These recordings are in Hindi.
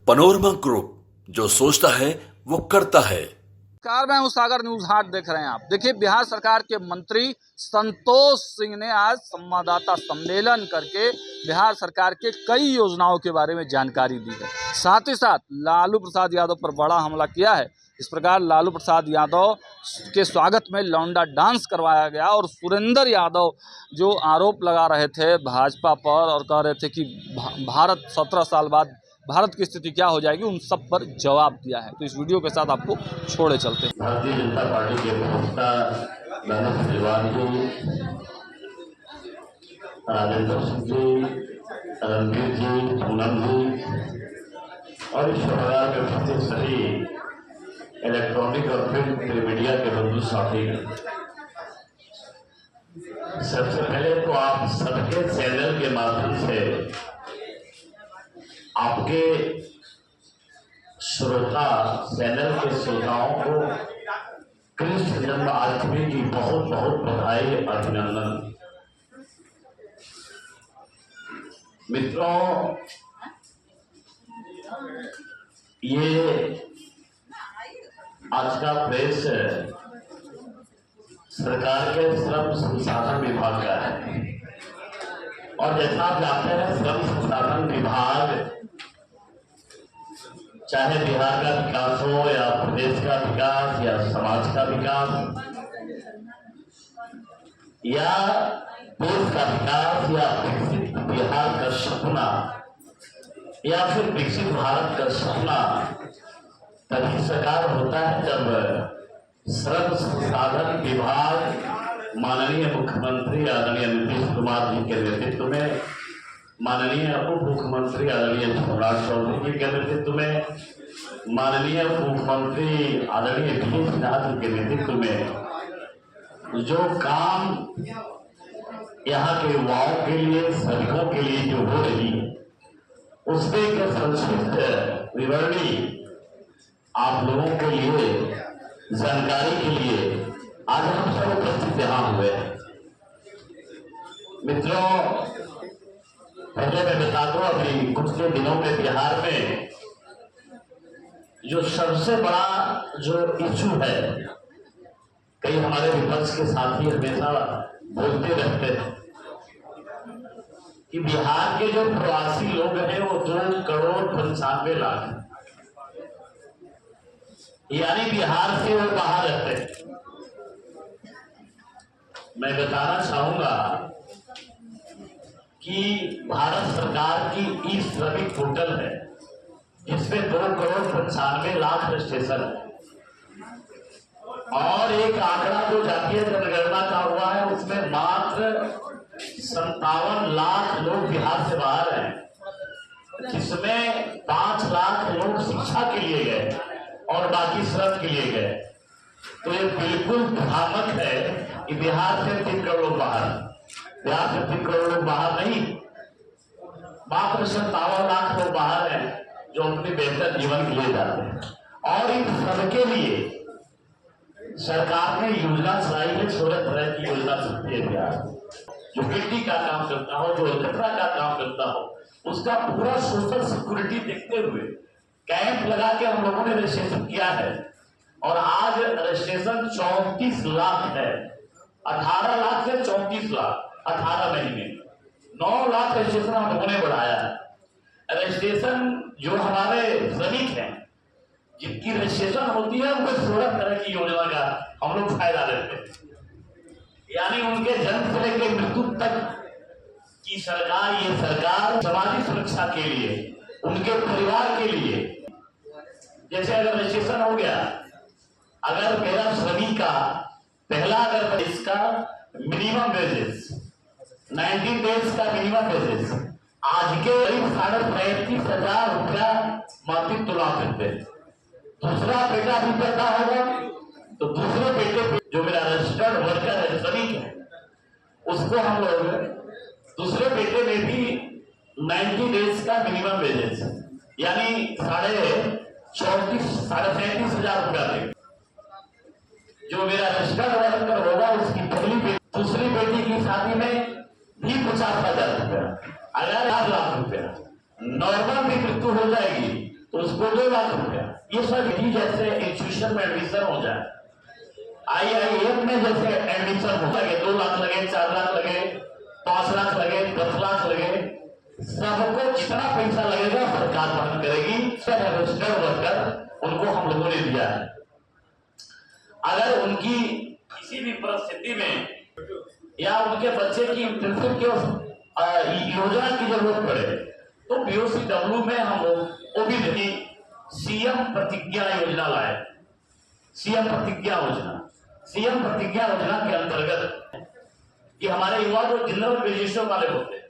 पनोरमा ग्रुप, जो सोचता है वो करता है। नमस्कार, मैं हूं सागर न्यूज हाट देख रहे हैं आप। देखिए, बिहार सरकार के मंत्री संतोष सिंह ने आज संवाददाता सम्मेलन करके बिहार सरकार के कई योजनाओं के बारे में जानकारी दी है। साथ ही साथ लालू प्रसाद यादव पर बड़ा हमला किया है। इस प्रकार लालू प्रसाद यादव के स्वागत में लौंडा डांस करवाया गया और सुरेंद्र यादव जो आरोप लगा रहे थे भाजपा पर और कह रहे थे कि भारत 17 साल बाद भारत की स्थिति क्या हो जाएगी, उन सब पर जवाब दिया है। तो इस वीडियो के साथ आपको छोड़े चलते हैं। भारतीय जनता पार्टी के प्रवक्ता दानिश तिवारी जी, राजेंद्र सिंह जी, रणवीर जी, पूनम जी और इस सभागार में उपस्थित सभी इलेक्ट्रॉनिक और प्रिंट मीडिया के बंधु साथी, सबसे पहले तो आप सबके चैनल के माध्यम से आपके श्रोता चैनल के श्रोताओं को कृष्ण जन्माष्टमी की बहुत बहुत बधाई, अभिनंदन। मित्रों, ये आज का प्रेस सरकार के श्रम संसाधन विभाग का है और जैसा आप जानते हैं, श्रम संसाधन विभाग चाहे बिहार का विकास हो या प्रदेश का विकास या समाज का विकास या देश का विकास या विकसित बिहार का सपना या फिर विकसित भारत का सपना तभी साकार होता है जब श्रम संसाधन विभाग माननीय मुख्यमंत्री आदरणीय नीतीश कुमार जी के नेतृत्व में, माननीय उप मुख्यमंत्री आदरणीय शिवराज चौधरी जी के नेतृत्व में, माननीय मुख्यमंत्री आदरणीय विजय सिन्हा जी के नेतृत्व में जो काम यहाँ के युवाओं के लिए, सैनिकों के लिए जो हो रही है, उसके एक संक्षिप्त विवरणी आप लोगों के लिए, जानकारी के लिए आज हम सब उपस्थित यहाँ हुए हैं। मित्रों, पहले मैं बता दूं, अभी कुछ दिनों में बिहार में जो सबसे बड़ा जो इशू है, कई हमारे विपक्ष के साथी हमेशा बोलते रहते हैं कि बिहार के जो प्रवासी लोग हैं वो 2,95,00,000 यानी बिहार से वो बाहर रहते हैं। मैं बताना चाहूंगा कि भारत सरकार की ई श्रमिक पोर्टल है जिसमें 2,95,00,000 रजिस्ट्रेशन है और एक आंकड़ा जो जातीय जनगणना का हुआ है उसमें मात्र 57 लाख लोग बिहार से बाहर हैं, जिसमें 5 लाख लोग शिक्षा के लिए गए और बाकी श्रम के लिए गए। तो ये बिल्कुल भ्रामक है कि बिहार से 3 करोड़ लोग बाहर, बिहार से 3 करोड़ लोग बाहर नहीं, मात्र 57 लाख लोग बाहर हैं जो अपने बेहतर जीवन के लिए जाते हैं। और इन सबके लिए सरकार ने योजना चलाई है, 16 तरह की योजना चलती है बिहार, जो बेटी का काम करता हो, जो कचरा का काम करता हो, उसका पूरा सोशल सिक्योरिटी देखते हुए कैंप लगा के हम लोगों ने रजिस्ट्रेशन किया है और आज रजिस्ट्रेशन 34 लाख है। 18 लाख से 34 लाख 18 महीने, 9 लाख रजिस्ट्रेशन हम लोगों ने बढ़ाया है। रजिस्ट्रेशन जो हमारे श्रमिक हैं जिनकी रजिस्ट्रेशन होती है उनको 16 तरह की योजना का हम लोग फायदा लेते हैं, यानी उनके जन्म से लेकर मृत्यु तक की सरकार, ये सरकार सामाजिक सुरक्षा के लिए, उनके परिवार के लिए, जैसे अगर रजिस्ट्रेशन हो गया, अगर मेरा श्रमिक का पहला, अगर इसका मिनिमम वेजेस 19 डेज का मिनिमम वेजेस आज के करीब 35,500 रुपया मासिक तुला देते हैं। दूसरा बेटा भी पैदा होगा तो दूसरे बेटे पे जो मेरा रजिस्टर्ड वर्कर है, श्रमिक है, उसको हम लोग दूसरे बेटे में भी 90 डेज का मिनिमम वेजेस यानी 35,500 रुपया देंगे। जो मेरा रजिस्टर्ड वर्कर होगा उसकी पहली बेटी, दूसरी बेटी की शादी में भी 50,000 रुपया, अगर 8 लाख रुपया नॉर्मल भी मृत्यु हो जाएगी तो उसको 2 लाख रुपया। ये सब यदि जैसे इंस्टीट्यूशन में एडमिशन हो जाए, IIM में जैसे एडमिशन हो लगे, 2 लाख लगे, 4 लाख लगे, 5 लाख लगे, 10 लाख लगे, सबको जितना पैसा लगेगा सरकार वहन करेगी। रजिस्टर्ड वर्कर उनको हम लोगों ने दिया है। अगर उनकी किसी भी परिस्थिति में या उनके बच्चे की इंटर्नशिप की योजना की जरूरत पड़े तो POCW में हम लोग OBD CM प्रतिज्ञा योजना लाए। CM प्रतिज्ञा योजना के अंतर्गत कि हमारे युवा जो जनरल ग्रेजुएशन वाले होते हैं,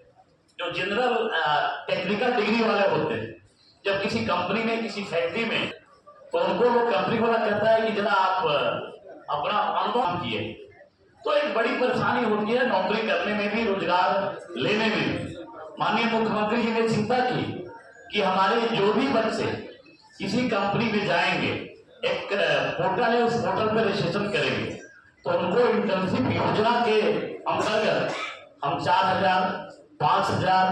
जो जनरल टेक्निकल डिग्री वाले होते हैं, जब किसी कंपनी में, किसी फैक्ट्री में, तो उनको वो कंपनी वाला कहता है कि जरा आप अपना अनुभव किए, तो एक बड़ी परेशानी होती है नौकरी करने में भी, रोजगार लेने में भी। माननीय मुख्यमंत्री जी ने चिंता की कि हमारे जो भी बच्चे किसी कंपनी में जाएंगे, एक पोर्टल है, उस पोर्टल पर रजिस्ट्रेशन करेंगे, तो उनको इंटर्नशिप योजना के अंतर्गत हम 4,000, 5,000,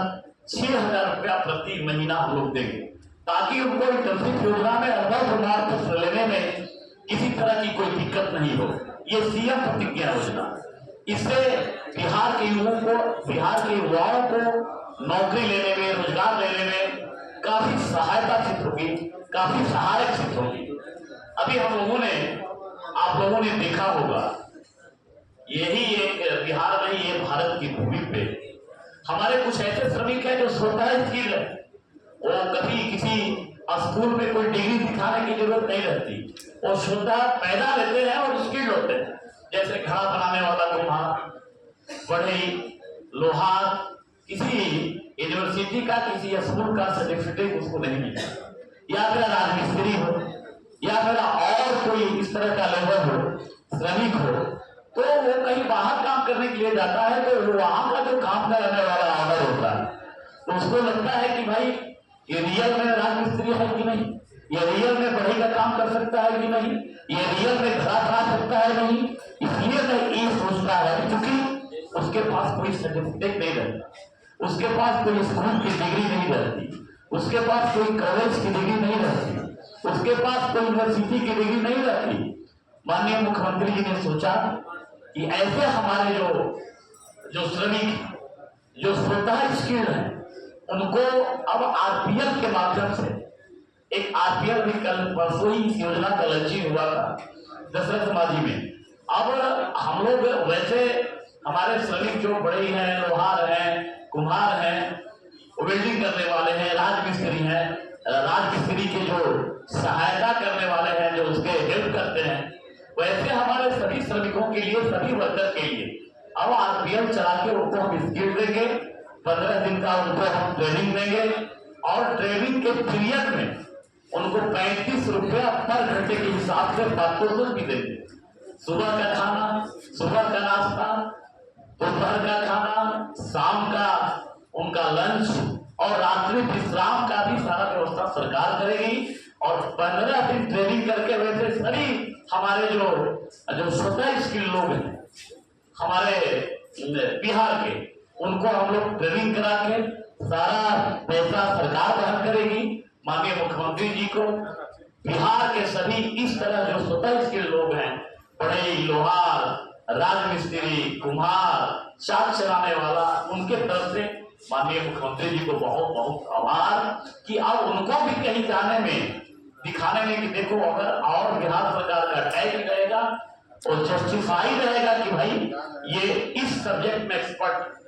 6,000 रुपया प्रति महीना हम लोग देंगे, ताकि उनको इंटर्नशिप योजना में अनुभव प्रमाण पत्र लेने में किसी तरह की कोई दिक्कत नहीं हो। ये CM प्रतिज्ञा योजना, इससे बिहार के युवाओं को नौकरी लेने में, रोजगार लेने में काफी सहायता सिद्ध होगी, काफी सहायक सिद्ध होगी। अभी आप लोगों ने देखा होगा, यही एक बिहार में, ये भारत की भूमि पे हमारे कुछ ऐसे श्रमिक हैं जो स्वतः स्किल है, वो कभी किसी स्कूल में कोई डिग्री दिखाने की जरूरत नहीं रहती, वो स्वतः पैदा लेते हैं और स्किल होते हैं। जैसे घड़ा बनाने वाला कुम्हार, बढ़ई, लोहार, किसी यूनिवर्सिटी का, किसी स्कूल का सर्टिफिकेट उसको नहीं मिला, या फिर राजमिस्त्री हो, या फिर और कोई इस तरह का लेबर हो, श्रमिक हो, तो वो कहीं बाहर काम करने के लिए जाता है, तो वहां का जो काम करने वाला ऑर्डर होता है, तो उसको लगता है कि भाई ये रियल में राजमिस्त्री है कि नहीं, ये रियल में बढ़ई का काम कर सकता है कि नहीं, ये रियल में घड़ा बना सकता है नहीं, इसलिए मैं ये सोचता है, क्योंकि उसके पास कोई सर्टिफिकेट नहीं रहता, उसके पास कोई स्कूल की डिग्री नहीं रहती, उसके पास कोई कॉलेज की डिग्री नहीं रहती, उसके पास कोई यूनिवर्सिटी की डिग्री नहीं रहती। माननीय मुख्यमंत्री जी ने सोचा कि ऐसे हमारे जो श्रमिक जो स्वतः स्किल्ड हैं, उनको अब RPL के माध्यम से, एक RPL भी कल परसों ही इस योजना का लॉन्चिंग हुआ था दशरथ माझी में। अब हम लोग वैसे हमारे श्रमिक जो बढ़ई हैं, लोहार हैं, कुम्हार हैं, वेल्डिंग करने वाले हैं, राजमिस्त्री हैं, राजमिस्त्री के जो सहायता करने वाले हैं, जो उसके हेल्प करते हैं, वैसे हमारे सभी श्रमिकों के लिए, सभी वर्कर के लिए अब RPL चला के उनको हम स्किल देंगे, 15 दिन का उनको हम ट्रेनिंग देंगे, और ट्रेनिंग के पीरियड में उनको 35 रुपया पर घंटे के हिसाब से बातों भी देंगे। सुबह का खाना, सुबह का नाश्ता, दोपहर का खाना, शाम का उनका लंच और रात्रि विश्राम का भी सारा व्यवस्था सरकार करेगी। और 15 दिन ट्रेनिंग करके वैसे सभी हमारे जो स्वतः स्किल लोग हैं हमारे बिहार के, उनको हम लोग ट्रेनिंग करा के सारा पैसा सरकार वहन करेगी। माननीय मुख्यमंत्री जी को बिहार के सभी इस तरह जो स्वतः स्किल लोग हैं, बढ़ई, लोहार, राजमिस्त्री, कुम्हार, चाक चलाने वाला, उनके तरफ से माननीय मुख्यमंत्री जी को बहुत बहुत आभार कि अब उनको भी कहीं जाने में, दिखाने में कि देखो अगर और बिहार सरकार का टैग रहेगा और जस्टिफाई रहेगा कि भाई ये इस सब्जेक्ट में एक्सपर्ट